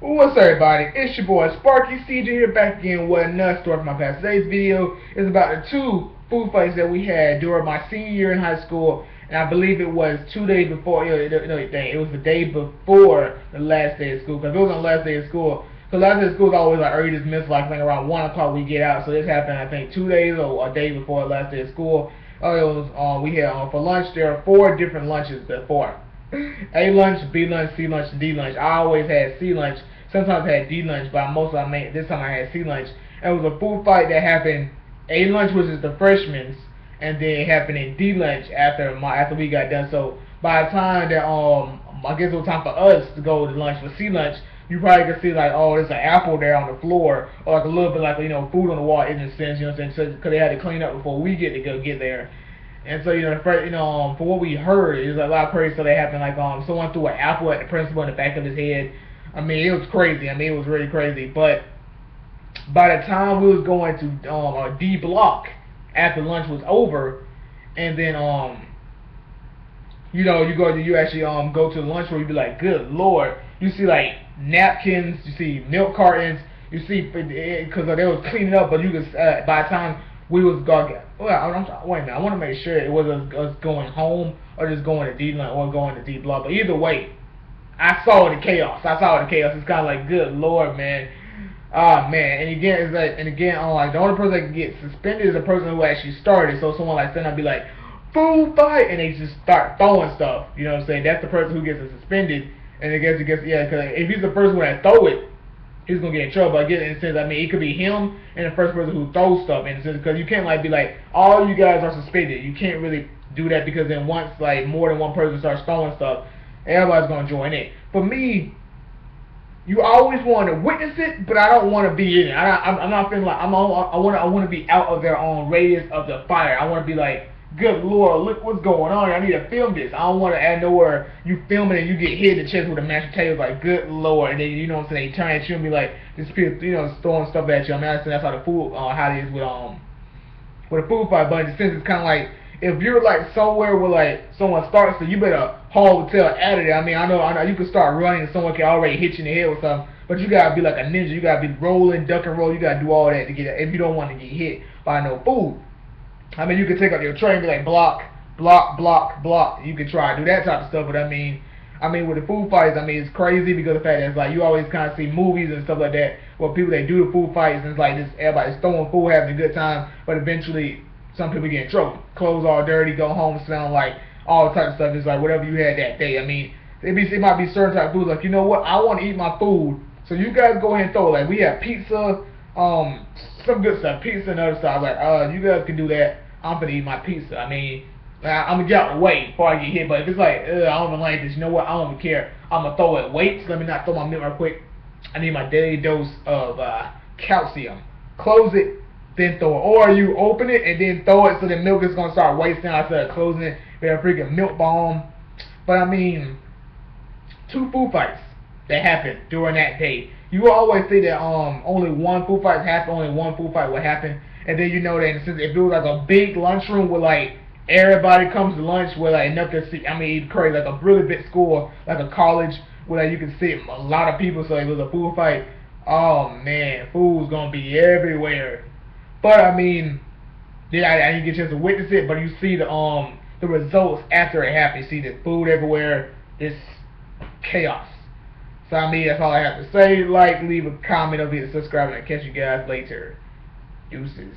What's up, everybody? It's your boy Sparky CJ here, back again with another story from my past. Today's video is about the two food fights that we had during my senior year in high school, and I believe it was 2 days before. It was the day before the last day of school. Because it was on the last day of school. Because last day of school is always like early dismissal, like I think around 1 o'clock we get out. So this happened, I think, 2 days or a day before the last day of school. We had for lunch. There are 4 different lunches before. A lunch, B lunch, C lunch, and D lunch. I always had C lunch. Sometimes I had D lunch, but this time I had C lunch. And it was a food fight that happened. A lunch was just the freshmen's, and then it happened in D lunch after we got done. So by the time that I guess it was time for us to go to lunch for C lunch, you probably could see like, oh, there's an apple there on the floor, or like a little bit like, food on the wall in a sense, you know what I'm saying? Because they had to clean up before we get there. And so, for what we heard, it was a lot of crazy stuff that happened. Like, someone threw an apple at the principal in the back of his head. I mean, it was crazy. I mean, it was really crazy. But by the time we was going to D block after lunch was over, and then you actually go to the lunch where you be like, good lord, you see like napkins, you see milk cartons, you see because they was cleaning up, but you could by the time we was going, wait a minute, I want to make sure it was us going home or just going to D lunch or going to D block. But either way, I saw the chaos. It's kind of like, good lord, man. Ah, man. And again, the only person that can get suspended is the person who actually started. So someone like that, I'd be like, food fight, and they just start throwing stuff. You know what I'm saying? That's the person who gets suspended. And I guess yeah, because if he's the first one that throw it, he's gonna get in trouble. I get it in a sense. I mean, it could be him and the first person who throws stuff in a sense, because you can't like be like, all you guys are suspended. You can't really do that, because then once like more than one person starts throwing stuff, everybody's gonna join in. For me, you always want to witness it, but I don't want to be in it. I'm not feeling like I want to be out of their own radius of the fire. I want to be like, good lord, look what's going on. I need to film this. I don't want to add nowhere you film it and you get hit in the chest with a mashed potato, like, good lord, and then you know what I'm saying, they turn at you and be like, this people throwing stuff at you. I mean, that's how the food how it is with a food fight. But in the sense, it's kind of like, if you're like somewhere where like someone starts, so you better haul the tail out of there. I know you can start running and someone can already hit you in the head with something, but you gotta be like a ninja. You gotta be rolling, duck and roll. You gotta do all that to get it if you don't want to get hit by no food. I mean, you can take out your tray and be like, block, block, block, block. You can try to do that type of stuff, but I mean with the food fights, it's crazy because of the fact that it's like you always kind of see movies and stuff like that where people they do the food fights and it's like this, everybody's throwing food, having a good time, but eventually some people get in trouble. Clothes all dirty, go home smelling like all types of stuff. It's like whatever you had that day. I mean, it might be certain type of food. Like, you know what? I want to eat my food, so you guys go ahead and throw it. Like, we have pizza, some good stuff, pizza and other stuff. Like, you guys can do that. I'm gonna eat my pizza. I mean, I'm gonna get out of the way before I get hit. But if it's like, I don't even like this, you know what? I don't even care. I'm gonna throw it. Wait, let me not throw my milk real quick. I need my daily dose of calcium. Close it, then throw it. Or you open it and then throw it, so the milk is gonna start wasting out instead of closing it. They're a freaking milk bomb. But I mean, 2 food fights that happened during that day. You will always say that only one food fight happened, only one food fight would happen. And then you know that if it was like a big lunchroom where like everybody comes to lunch with like enough to see, crazy, like a really big school, like a college where like, you can see a lot of people, so it was a food fight. Oh man, food's gonna be everywhere. But I mean, yeah, I didn't get a chance to witness it, but you see the results after it happened. You see the food everywhere. It's chaos. So that's all I have to say. Like, leave a comment over here, subscribe, and I'll catch you guys later. Deuces.